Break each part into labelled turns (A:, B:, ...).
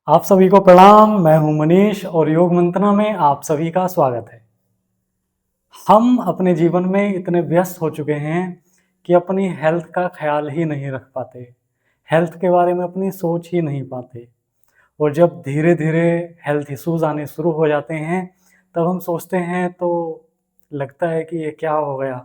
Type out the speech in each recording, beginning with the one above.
A: आप सभी को प्रणाम। मैं हूं मनीष और योग मंत्रणा में आप सभी का स्वागत है। हम अपने जीवन में इतने व्यस्त हो चुके हैं कि अपनी हेल्थ का ख्याल ही नहीं रख पाते। हेल्थ के बारे में अपनी सोच ही नहीं पाते और जब धीरे-धीरे हेल्थ इश्यूज़ आने शुरू हो जाते हैं, तब हम सोचते हैं तो लगता है कि ये क्या हो गया?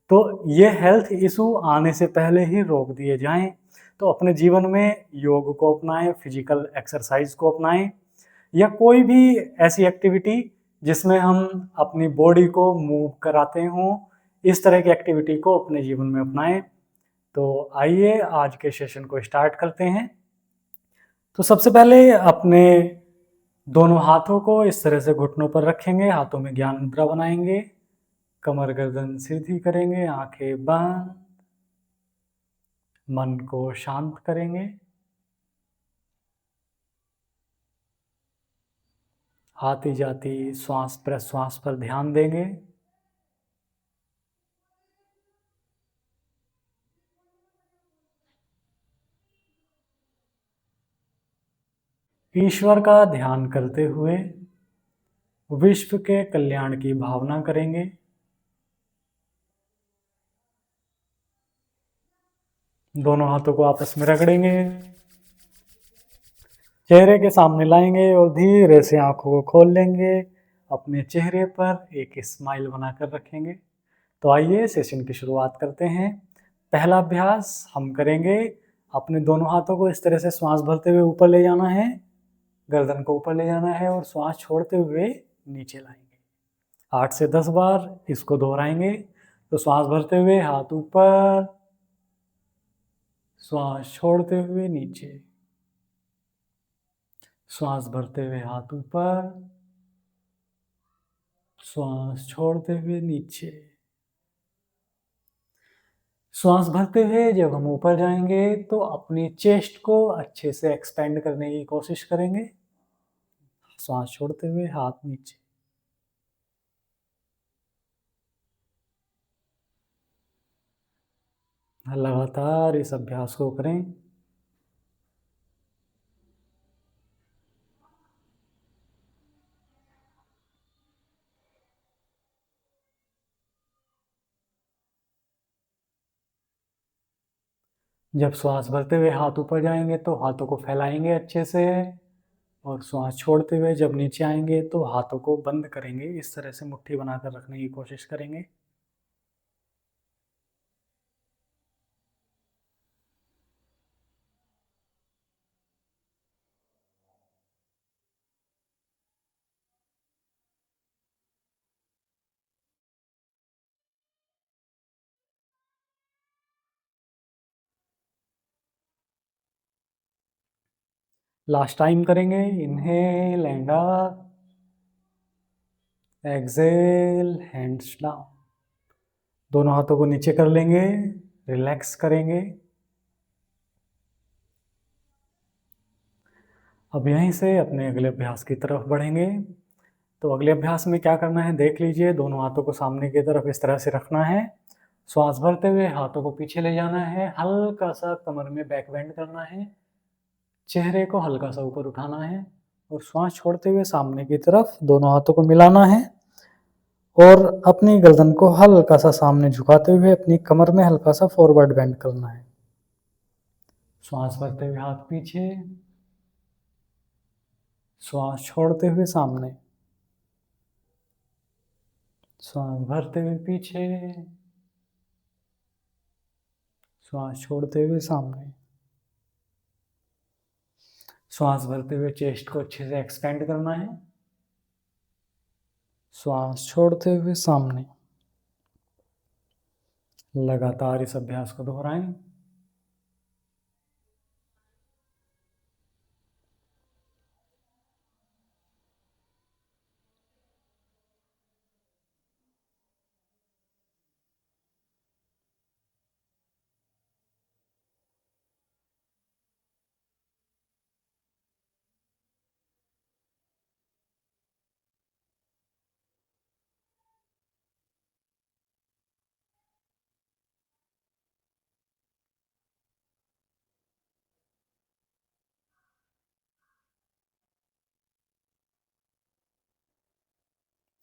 A: तो ये हेल्थ इश्यू आने से पहले ही रोक दिए जाएँ, तो अपने जीवन में योग को अपनाएँ, फिज़िकल एक्सरसाइज़ को अपनाएँ या कोई भी ऐसी एक्टिविटी जिसमें हम अपनी बॉडी को मूव कराते हों, इस तरह की एक्टिविटी को अपने जीवन में अपनाएँ। तो आइए आज के सेशन को स्टार्ट करते हैं। तो सबसे पहले अपने दोनों हाथों को इस तरह से घुटनों पर रखेंगे, हाथों में ज्ञान मुद्रा बनाएँगे, कमर गर्दन सीधी करेंगे, आँखें बंद, मन को शांत करेंगे। आती-जाती श्वास-प्रश्वास पर ध्यान देंगे। ईश्वर का ध्यान करते हुए विश्व के कल्याण की भावना करेंगे। दोनों हाथों को आपस में रगड़ेंगे, चेहरे के सामने लाएंगे और धीरे से आंखों को खोल लेंगे। अपने चेहरे पर एक स्माइल बनाकर रखेंगे। तो आइए सेशन की शुरुआत करते हैं। पहला अभ्यास हम करेंगे। अपने दोनों हाथों को इस तरह से श्वास भरते हुए ऊपर ले जाना है, गर्दन को ऊपर ले जाना है और श्वास छोड़ते हुए नीचे लाएंगे। 8 से 10 बार इसको दोहराएंगे। तो श्वास भरते हुए हाथ ऊपर, श्वास छोड़ते हुए नीचे, श्वास भरते हुए हाथ ऊपर, श्वास छोड़ते हुए नीचे। श्वास भरते हुए जब हम ऊपर जाएंगे तो अपनी चेस्ट को अच्छे से एक्सपेंड करने की कोशिश करेंगे। श्वास छोड़ते हुए हाथ नीचे। लगातार इस अभ्यास को करें। जब श्वास भरते हुए हाथ ऊपर जाएंगे तो हाथों को फैलाएंगे अच्छे से और श्वास छोड़ते हुए जब नीचे आएंगे तो हाथों को बंद करेंगे। इस तरह से मुट्ठी बनाकर रखने की कोशिश करेंगे। लास्ट टाइम करेंगे। Inhale and up, exhale hands down. दोनों हाथों को नीचे कर लेंगे, रिलैक्स करेंगे। अब यहीं से अपने अगले अभ्यास की तरफ बढ़ेंगे। तो अगले अभ्यास में क्या करना है देख लीजिए। दोनों हाथों को सामने की तरफ इस तरह से रखना है। श्वास भरते हुए हाथों को पीछे ले जाना है, हल्का सा कमर में बैक बेंड करना है, चेहरे को हल्का सा ऊपर उठाना है और श्वास छोड़ते हुए सामने की तरफ दोनों हाथों को मिलाना है और अपनी गर्दन को हल्का सा सामने झुकाते हुए अपनी कमर में हल्का सा फॉरवर्ड बेंड करना है। श्वास भरते हुए हाथ पीछे, श्वास छोड़ते हुए सामने, श्वास भरते हुए पीछे, श्वास छोड़ते हुए सामने। श्वास भरते हुए चेस्ट को अच्छे से एक्सपेंड करना है, श्वास छोड़ते हुए सामने। लगातार इस अभ्यास को दोहराएं।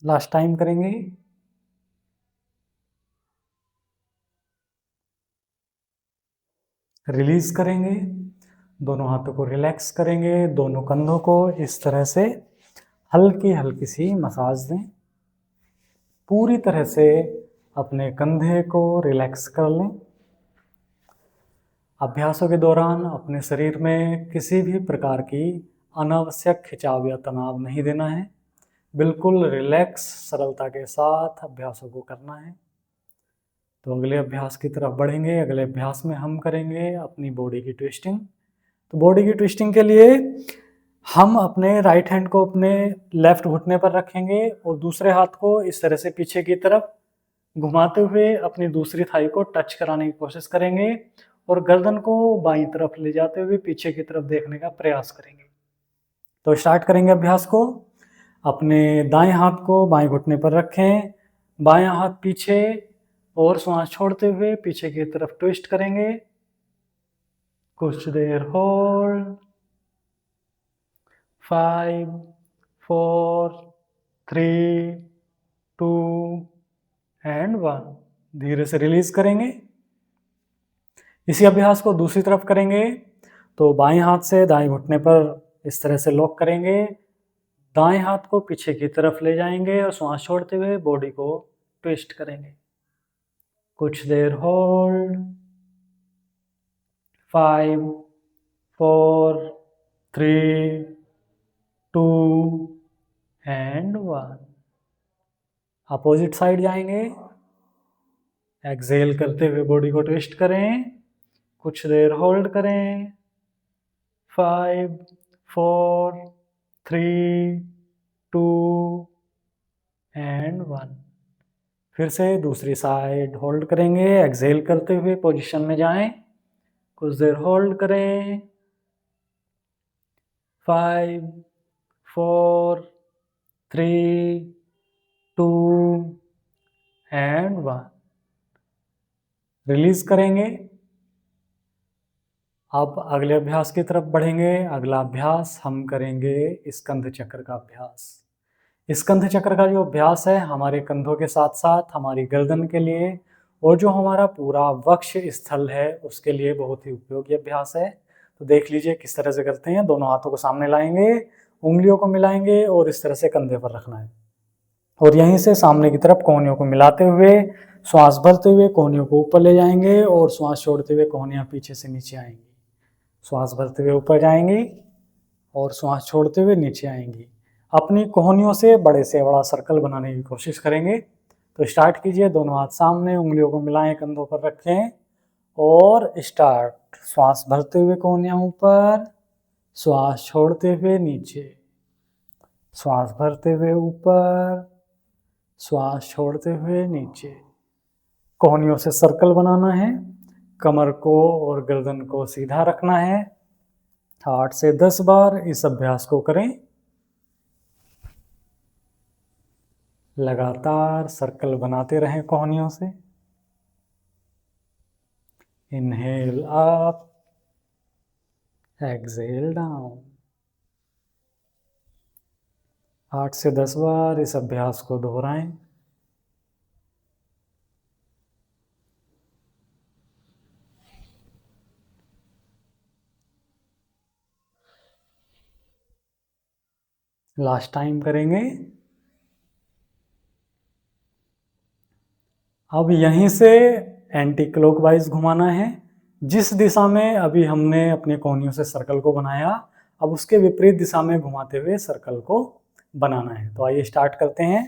A: लास्ट टाइम करेंगे। रिलीज करेंगे, दोनों हाथों को रिलैक्स करेंगे, दोनों कंधों को इस तरह से हल्की हल्की सी मसाज दें। पूरी तरह से अपने कंधे को रिलैक्स कर लें। अभ्यासों के दौरान अपने शरीर में किसी भी प्रकार की अनावश्यक खिंचाव या तनाव नहीं देना है। बिल्कुल रिलैक्स सरलता के साथ अभ्यासों को करना है। तो अगले अभ्यास की तरफ बढ़ेंगे। अगले अभ्यास में हम करेंगे अपनी बॉडी की ट्विस्टिंग। तो बॉडी की ट्विस्टिंग के लिए हम अपने राइट हैंड को अपने लेफ्ट घुटने पर रखेंगे और दूसरे हाथ को इस तरह से पीछे की तरफ घुमाते हुए अपनी दूसरी थाई को टच कराने की कोशिश करेंगे और गर्दन को बाईं तरफ ले जाते हुए पीछे की तरफ देखने का प्रयास करेंगे। तो स्टार्ट करेंगे अभ्यास को। अपने दाएं हाथ को बाएं घुटने पर रखें, बायां हाथ पीछे और श्वास छोड़ते हुए पीछे की तरफ ट्विस्ट करेंगे। कुछ देर होल्ड। 5 4 3 2 एंड 1। धीरे से रिलीज करेंगे। इसी अभ्यास को दूसरी तरफ करेंगे। तो बाएं हाथ से दाएं घुटने पर इस तरह से लॉक करेंगे, दाएं हाथ को पीछे की तरफ ले जाएंगे और श्वास छोड़ते हुए बॉडी को ट्विस्ट करेंगे। कुछ देर होल्ड। 5 4 3 2 एंड 1। अपोजिट साइड जाएंगे। एक्सहेल करते हुए बॉडी को ट्विस्ट करें। कुछ देर होल्ड करें। 5 4 3 2 एंड 1। फिर से दूसरी साइड होल्ड करेंगे। एक्सहेल करते हुए पोजीशन में जाएं। कुछ देर होल्ड करें। 5 4 3 2 एंड 1। रिलीज करेंगे। अब अगले अभ्यास की तरफ बढ़ेंगे। अगला अभ्यास हम करेंगे स्कंध चक्र का अभ्यास। स्कंध चक्र का जो अभ्यास है हमारे कंधों के साथ साथ हमारी गर्दन के लिए और जो हमारा पूरा वक्ष स्थल है उसके लिए बहुत ही उपयोगी अभ्यास है। तो देख लीजिए किस तरह से करते हैं। दोनों हाथों को सामने लाएंगे, उंगलियों को मिलाएंगे और इस तरह से कंधे पर रखना है और यहीं से सामने की तरफ कोहनियों को मिलाते हुए श्वास भरते हुए कोहनियों को ऊपर ले जाएंगे और श्वास छोड़ते हुए कोहनियां पीछे से नीचे आएंगी। श्वास भरते हुए ऊपर जाएंगी और श्वास छोड़ते हुए नीचे आएंगी। अपनी कोहनियों से बड़े से बड़ा सर्कल बनाने की कोशिश करेंगे। तो स्टार्ट कीजिए। दोनों हाथ सामने, उंगलियों को मिलाएं, कंधों पर रखें और स्टार्ट। श्वास भरते हुए कोहनियां ऊपर, श्वास छोड़ते हुए नीचे, श्वास भरते हुए ऊपर, श्वास छोड़ते हुए नीचे। कोहनियों से सर्कल बनाना है। कमर को और गर्दन को सीधा रखना है। 8 से 10 बार इस अभ्यास को करें। लगातार सर्कल बनाते रहें कोहनियों से। Inhale up, exhale down. 8 से 10 बार इस अभ्यास को दोहराएं। लास्ट टाइम करेंगे। अब यहीं से एंटी क्लॉकवाइज घुमाना है। जिस दिशा में अभी हमने अपने कोहनियों से सर्कल को बनाया, अब उसके विपरीत दिशा में घुमाते हुए सर्कल को बनाना है। तो आइए स्टार्ट करते हैं।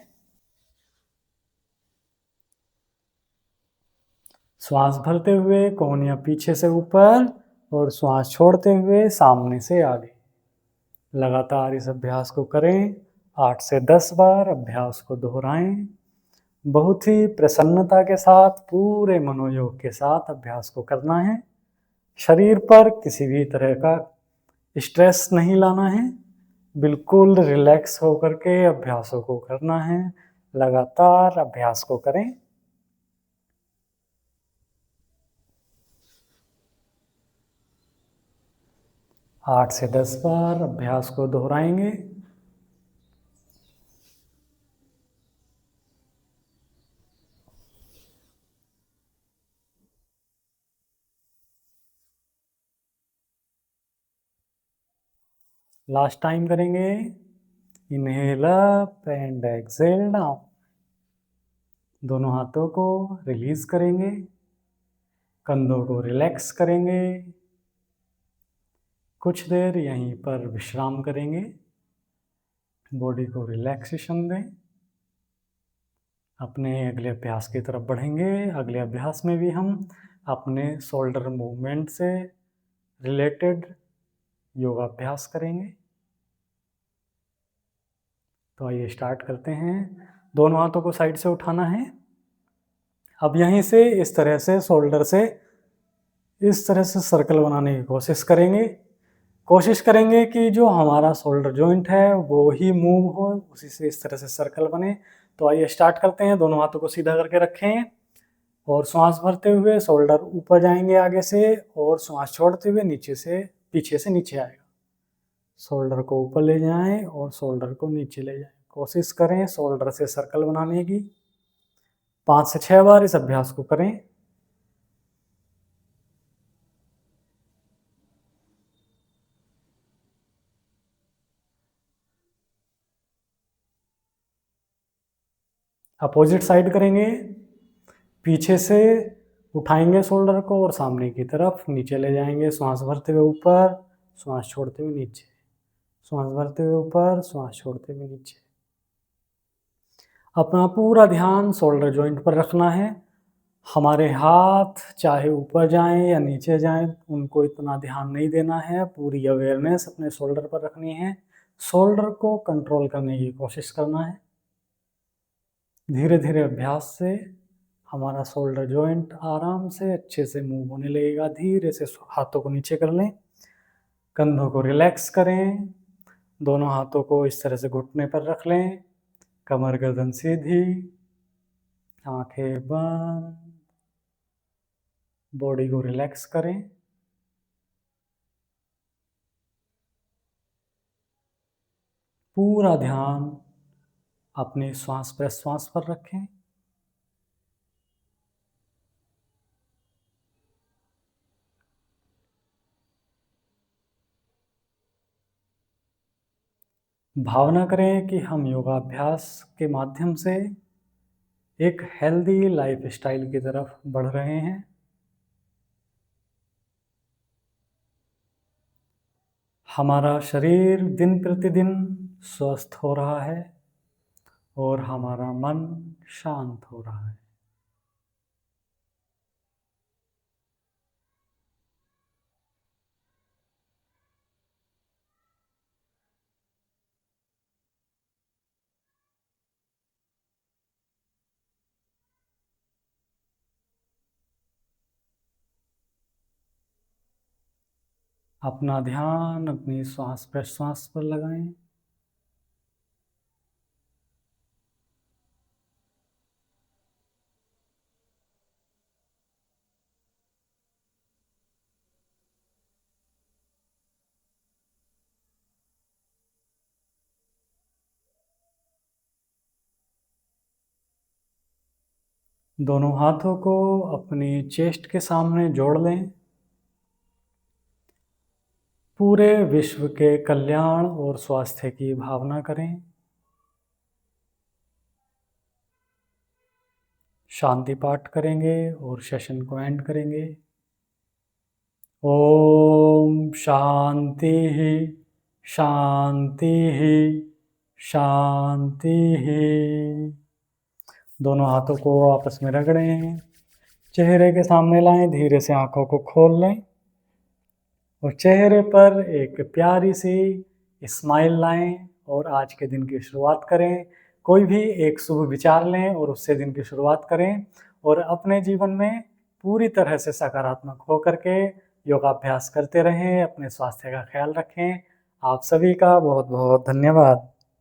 A: श्वास भरते हुए कोहनियां पीछे से ऊपर और श्वास छोड़ते हुए सामने से आगे। लगातार इस अभ्यास को करें। 8 से 10 बार अभ्यास को दोहराएं। बहुत ही प्रसन्नता के साथ, पूरे मनोयोग के साथ अभ्यास को करना है। शरीर पर किसी भी तरह का स्ट्रेस नहीं लाना है। बिल्कुल रिलैक्स होकर के अभ्यासों को करना है। लगातार अभ्यास को करें। 8 से 10 बार अभ्यास को दोहराएंगे। लास्ट टाइम करेंगे। Inhale up and exhale down. दोनों हाथों को रिलीज करेंगे, कंधों को रिलैक्स करेंगे, कुछ देर यहीं पर विश्राम करेंगे, बॉडी को रिलैक्सेशन दें। अपने अगले अभ्यास की तरफ बढ़ेंगे। अगले अभ्यास में भी हम अपने शोल्डर मूवमेंट से रिलेटेड योगाभ्यास करेंगे। तो आइए स्टार्ट करते हैं। दोनों हाथों को साइड से उठाना है। अब यहीं से इस तरह से शोल्डर से इस तरह से सर्कल बनाने की कोशिश करेंगे। कोशिश करेंगे कि जो हमारा शोल्डर जॉइंट है वो ही मूव हो, उसी से इस तरह से सर्कल बने। तो आइए स्टार्ट करते हैं। दोनों हाथों को सीधा करके रखें और श्वास भरते हुए शोल्डर ऊपर जाएंगे आगे से, और श्वास छोड़ते हुए नीचे से पीछे से नीचे आएगा। शोल्डर को ऊपर ले जाएं और शोल्डर को नीचे ले जाएं। कोशिश करें शोल्डर से सर्कल बनाने की। 5 से 6 बार इस अभ्यास को करें। अपोजिट साइड करेंगे। पीछे से उठाएंगे शोल्डर को और सामने की तरफ नीचे ले जाएंगे। श्वास भरते हुए ऊपर, श्वास छोड़ते हुए नीचे, श्वास भरते हुए ऊपर, श्वास छोड़ते हुए नीचे। अपना पूरा ध्यान शोल्डर जॉइंट पर रखना है। हमारे हाथ चाहे ऊपर जाएं या नीचे जाएं, उनको इतना ध्यान नहीं देना है। पूरी अवेयरनेस अपने शोल्डर पर रखनी है। शोल्डर को कंट्रोल करने की कोशिश करना है। धीरे धीरे अभ्यास से हमारा शोल्डर जॉइंट आराम से अच्छे से मूव होने लगेगा। धीरे से हाथों को नीचे कर लें, कंधों को रिलैक्स करें, दोनों हाथों को इस तरह से घुटने पर रख लें, कमर गर्दन सीधी, आंखें बंद, बॉडी को रिलैक्स करें। पूरा ध्यान अपनी श्वास प्रश्वास पर रखें। भावना करें कि हम योगाभ्यास के माध्यम से एक हेल्दी लाइफस्टाइल की तरफ बढ़ रहे हैं। हमारा शरीर दिन प्रतिदिन स्वस्थ हो रहा है और हमारा मन शांत हो रहा है। अपना ध्यान अपनी श्वास प्रश्वास पर लगाएं। दोनों हाथों को अपनी चेस्ट के सामने जोड़ लें। पूरे विश्व के कल्याण और स्वास्थ्य की भावना करें। शांति पाठ करेंगे और सेशन को एंड करेंगे। ओम शांति ही शांति ही शांति ही। दोनों हाथों को आपस में रगड़ें, चेहरे के सामने लाएं, धीरे से आंखों को खोल लें और चेहरे पर एक प्यारी सी स्माइल लाएं और आज के दिन की शुरुआत करें। कोई भी एक शुभ विचार लें और उससे दिन की शुरुआत करें और अपने जीवन में पूरी तरह से सकारात्मक होकर के योगाभ्यास करते रहें। अपने स्वास्थ्य का ख्याल रखें। आप सभी का बहुत बहुत धन्यवाद।